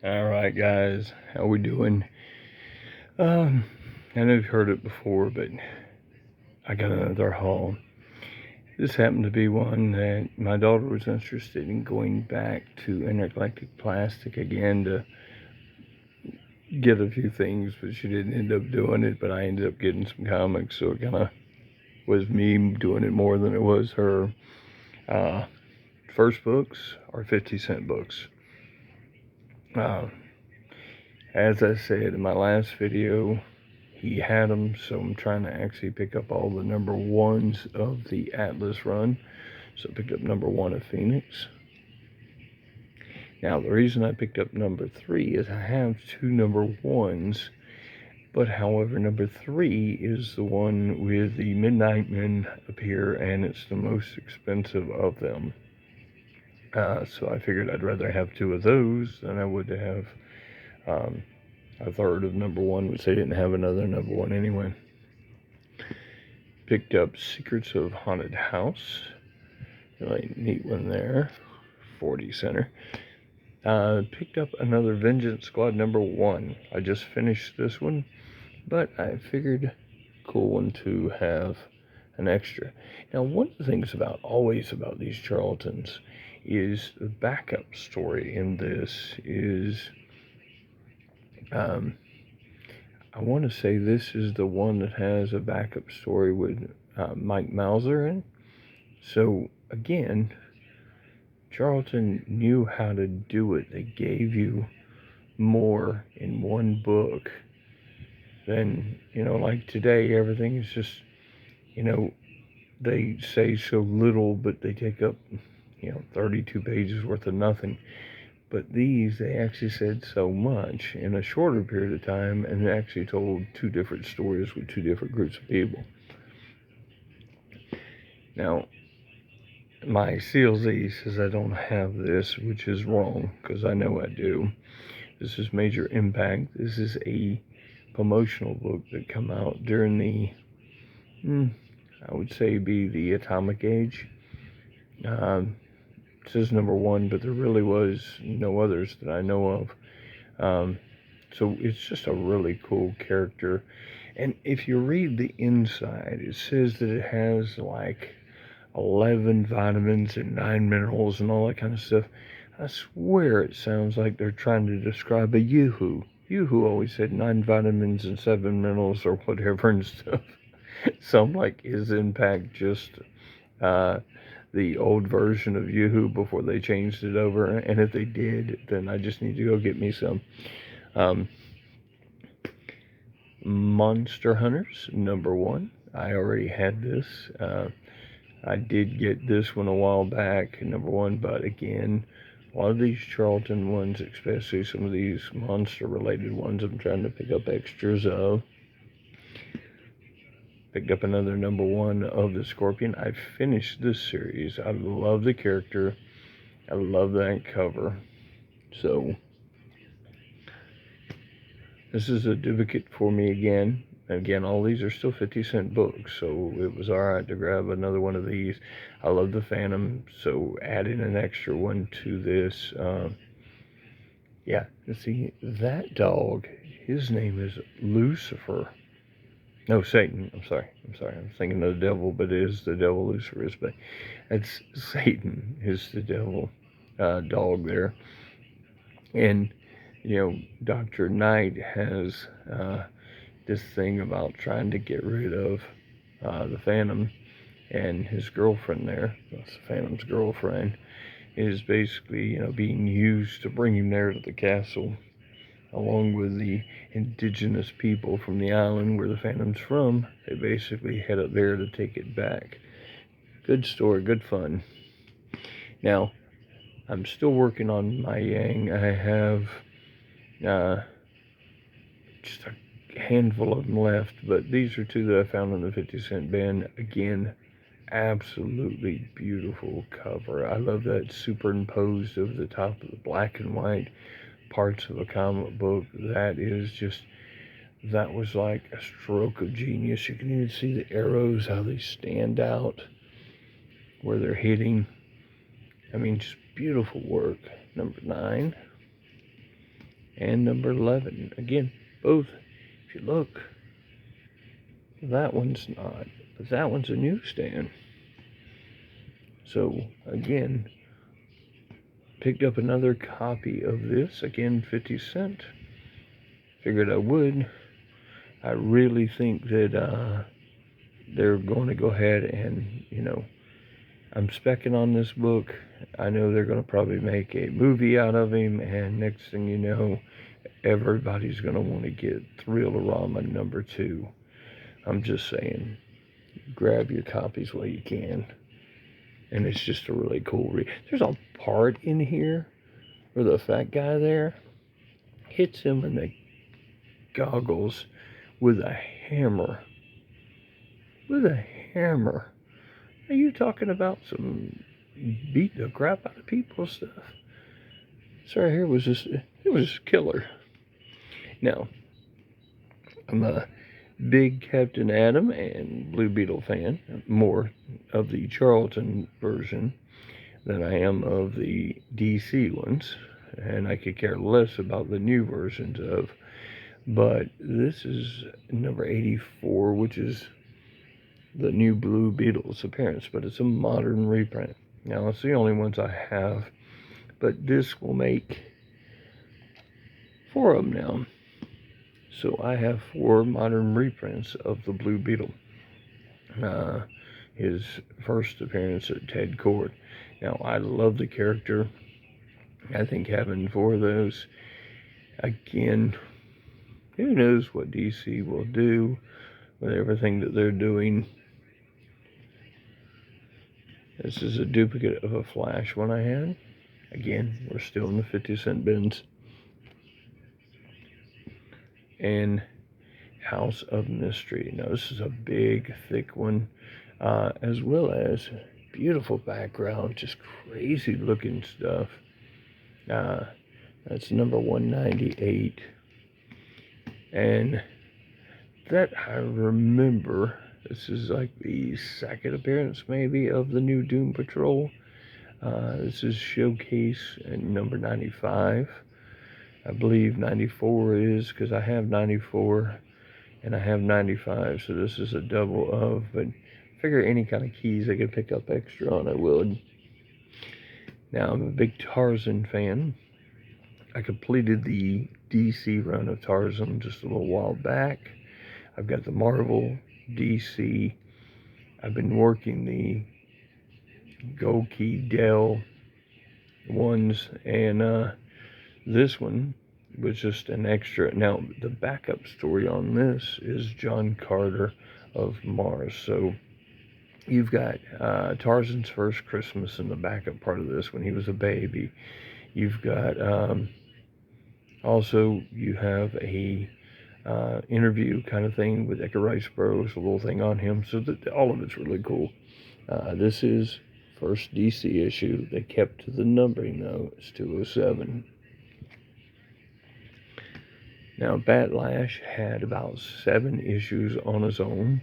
All right, guys, how we doing? I know you've heard it before, but I got another haul. This happened to be one that my daughter was interested in going back to Intergalactic Plastic again to get a few things, but she didn't end up doing it. But I ended up getting some comics, so it kind of was me doing it more than it was her. Uh, First books are 50-cent books. Uh, as I said in my last video, he had them, so I'm trying to actually pick up all the number ones of the Atlas run. So I picked up number 1 of Phoenix. Now the reason I picked up number 3 is I have 2 number 1s, but however number 3 is the one with the Midnight Men appear, and it's the most expensive of them. So I figured I'd rather have 2 of those than I would to have a third of number 1, which they didn't have another number 1 anyway. Picked up Secrets of Haunted House. Really neat one there. 40 center. Picked up another Vengeance Squad number 1. I just finished this one, but I figured cool one to have an extra. Now, one of the things always about these Charltons is the backup story in this is, I want to say this is the one that has a backup story with Mike Mauser in. So again, Charlton knew how to do it. They gave you more in one book than, like today, everything is just, they say so little, but they take up, 32 pages worth of nothing. But these, they actually said so much in a shorter period of time, and they actually told 2 different stories with 2 different groups of people. Now, my CLZ says I don't have this, which is wrong, because I know I do. This is Major Impact. This is a promotional book that come out during the, I would say be the Atomic Age. It says number 1, but there really was no others that I know of. So it's just a really cool character. And if you read the inside, it says that it has like 11 vitamins and 9 minerals and all that kind of stuff. I swear it sounds like they're trying to describe a Yoo-hoo. Yoo-hoo always said 9 vitamins and 7 minerals or whatever and stuff. So I'm like, is Impact just the old version of Yoo-hoo before they changed it over? And if they did, then I just need to go get me some. Monster Hunters number 1. I already had this. I did get this one a while back, number 1, but again, a lot of these Charlton ones, especially some of these monster-related ones, I'm trying to pick up extras of. Picked up another number 1 of the Scorpion. I finished this series. I love the character. I love that cover. So, this is a duplicate for me again. Again, all these are still 50-cent books, so it was alright to grab another one of these. I love the Phantom, so adding an extra one to this. Yeah, see, that dog, his name is Lucifer. No, Satan. I'm sorry. I was thinking of the devil, but it is the devil. Lucifer is, but it's Satan is the devil dog there. And, Dr. Knight has this thing about trying to get rid of the Phantom, and his girlfriend there, that's the Phantom's girlfriend, is basically, being used to bring him there to the castle, along with the indigenous people from the island where the Phantom's from. They basically head up there to take it back. Good story, good fun. Now, I'm still working on my Yang. I have just a handful of them left, but these are 2 that I found in the 50-cent bin. Again, absolutely beautiful cover. I love that superimposed over the top of the black and white parts of a comic book. That was like a stroke of genius. You can even see the arrows, how they stand out where they're hitting. I mean, just beautiful work. Number 9. and number 11. Again, both, if you look, that one's not, but that one's a newsstand. So, again, picked up another copy of this, again, 50 cent. Figured I would. I really think that they're going to go ahead and, I'm specking on this book. I know they're going to probably make a movie out of him, and next thing you know, everybody's going to want to get Thrill-O-Rama number 2. I'm just saying, grab your copies while you can. And it's just a really cool read. There's a part in here where the fat guy there hits him in the goggles with a hammer. With a hammer. Are you talking about some beat the crap out of people stuff? This right here was just, it was killer. Now, I'm a big Captain Atom and Blue Beetle fan, more of the Charlton version than I am of the DC ones, and I could care less about the new versions of, but this is number 84, which is the new Blue Beetle's appearance, but it's a modern reprint. Now, it's the only ones I have, but this will make 4 of them now. So I have 4 modern reprints of the Blue Beetle. His first appearance at Ted Kord. Now, I love the character. I think having 4 of those, again, who knows what DC will do with everything that they're doing. This is a duplicate of a Flash one I had. Again, we're still in the 50 cent bins. And House of Mystery. Now, this is a big, thick one, as well as beautiful background, just crazy looking stuff. That's number 198. And that I remember, this is like the second appearance maybe of the new Doom Patrol. This is Showcase at number 95. I believe 94 is, because I have 94 and I have 95, so this is a double of, but figure any kind of keys I could pick up extra on, I would. Now, I'm a big Tarzan fan. I completed the DC run of Tarzan just a little while back. I've got the Marvel, DC. I've been working the Goki Dell ones, and this one was just an extra. Now, the backup story on this is John Carter of Mars. So you've got Tarzan's first Christmas in the backup part of this when he was a baby. You've got also you have a interview kind of thing with Edgar Rice Burroughs, a little thing on him. So that all of it's really cool. This is first DC issue. They kept to the numbering though. It's 207. Now, Batlash had about 7 issues on his own,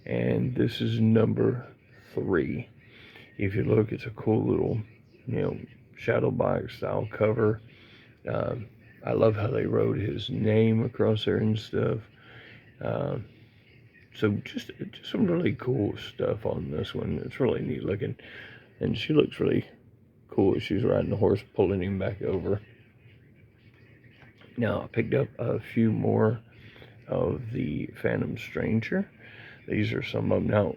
and this is number 3. If you look, it's a cool little, shadow box style cover. I love how they wrote his name across there and stuff. So just some really cool stuff on this one. It's really neat looking, and she looks really cool as she's riding the horse, pulling him back over. Now, I picked up a few more of the Phantom Stranger. These are some of them. Now,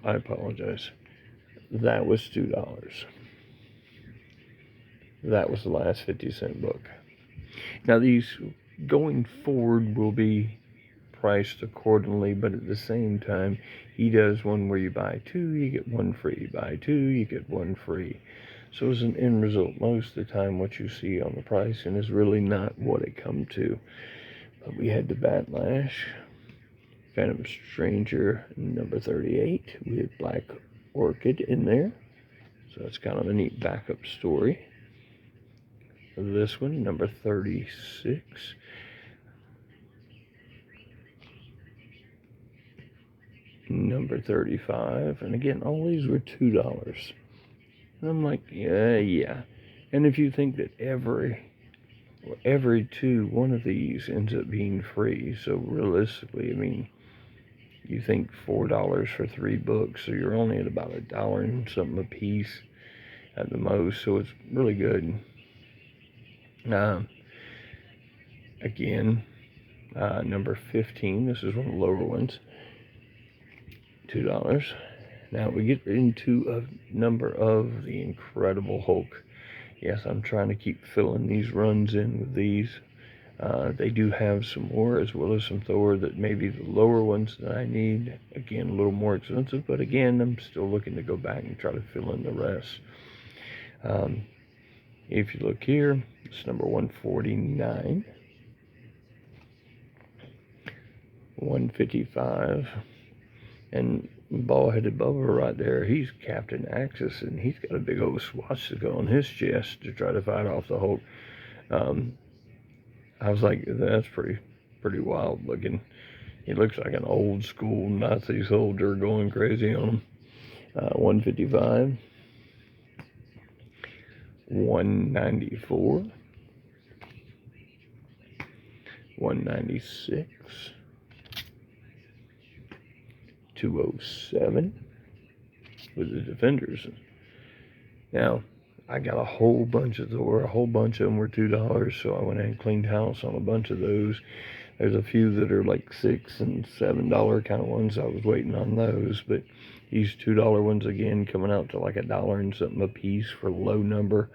I apologize. That was $2. That was the last 50 cent book. Now, these going forward will be priced accordingly, but at the same time, he does one where you buy 2, you get 1 free. Buy 2, you get 1 free. So as an end result, most of the time what you see on the pricing is really not what it come to. But we had the Batlash, Phantom Stranger, number 38, with Black Orchid in there. So that's kind of a neat backup story. This one, number 36. Number 35. And again, all these were $2. And I'm like, yeah. And if you think that every every one of these ends up being free. So realistically, I mean, you think $4 for 3 books, so you're only at about $1 and something a piece at the most. So it's really good. Again, number 15. This is one of the lower ones. $2. Now we get into a number of the Incredible Hulk. Yes, I'm trying to keep filling these runs in with these. They do have some more, as well as some Thor that maybe the lower ones that I need. Again, a little more expensive, but again, I'm still looking to go back and try to fill in the rest. If you look here, it's number 149, 155, and bald-headed Bubba right there, he's Captain Axis, and he's got a big old swastika on his chest to try to fight off the Hulk. I was like, that's pretty wild looking. He looks like an old school Nazi soldier going crazy on him. 155, 194, 196, 207 with the Defenders. Now, I got a whole bunch of Thor. A whole bunch of them were $2, so I went and cleaned house on a bunch of those. There's a few that are like $6 and $7 kind of ones. I was waiting on those, but these $2 ones again coming out to like $1 and something a piece for low number.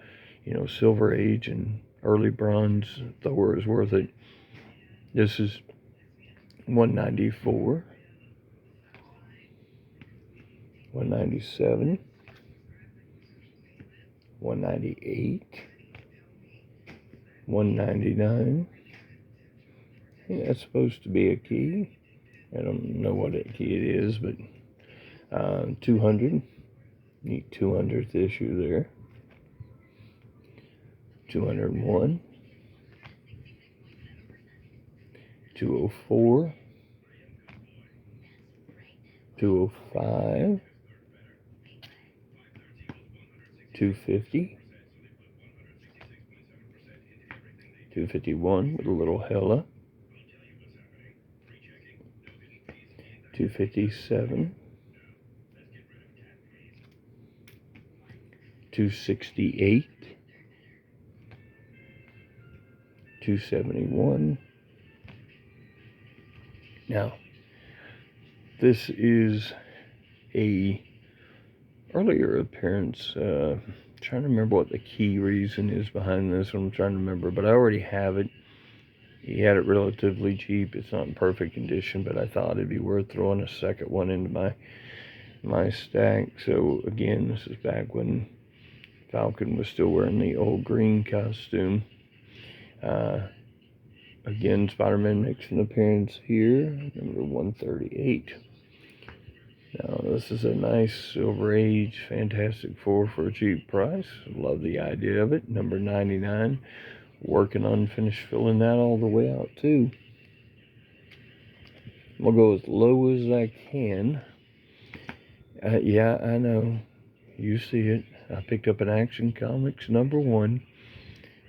You know, Silver Age and early bronze Thor is worth it. This is 194, 197, 198, 199. I think that's supposed to be a key. I don't know what key it is, but 200. Neat 200th issue there. 201. 204. 205. 250. 251 with a little Hela. 257. 268. 271. Now, this is a earlier appearance. Trying to remember what the key reason is behind this one. I'm trying to remember, but I already have it. He had it relatively cheap. It's not in perfect condition, but I thought it'd be worth throwing a second one into my stack. So again, this is back when Falcon was still wearing the old green costume. Again, Spider-Man makes an appearance here, number 138. Now, this is a nice Silver Age Fantastic Four for a cheap price. Love the idea of it. Number 99. Working on filling that all the way out, too. I'll go as low as I can. Yeah, I know. You see it. I picked up an Action Comics number 1.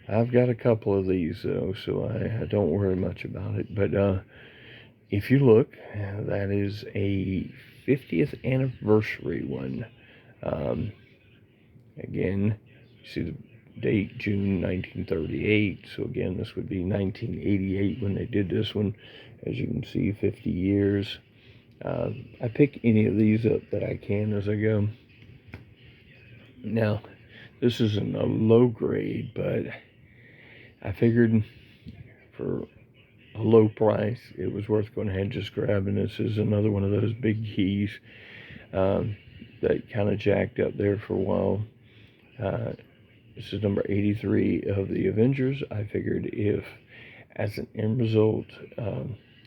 I've got a couple of these, though, so I don't worry much about it. But if you look, that is a 50th anniversary one. Again, you see the date, June 1938. So again, this would be 1988 when they did this one. As you can see, 50 years. I pick any of these up that I can as I go. Now, this isn't a low grade, but I figured for a low price, it was worth going ahead and just grabbing. This is another one of those big keys that kind of jacked up there for a while. This is number 83 of the Avengers. I figured if, as an end result,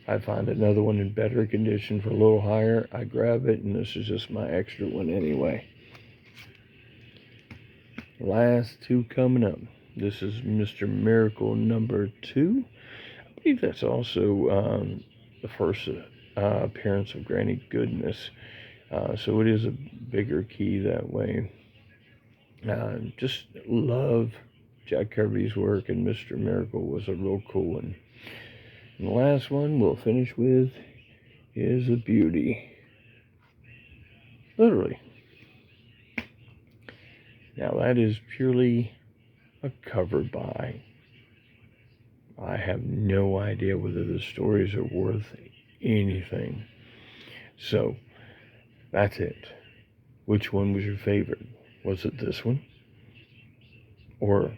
I find another one in better condition for a little higher, I grab it, and this is just my extra one anyway. Last two coming up. This is Mr. Miracle number 2. I believe that's also the first appearance of Granny Goodness. So it is a bigger key that way. Just love Jack Kirby's work and Mr. Miracle was a real cool one. And the last one we'll finish with is a beauty. Literally. Now that is purely a cover by. I have no idea whether the stories are worth anything. So, that's it. Which one was your favorite? Was it this one? Or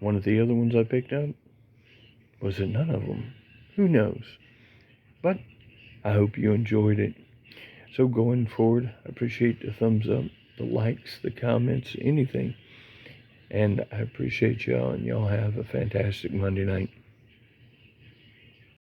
one of the other ones I picked up? Was it none of them? Who knows? But I hope you enjoyed it. So going forward, I appreciate the thumbs up, the likes, the comments, anything. And I appreciate y'all, and y'all have a fantastic Monday night.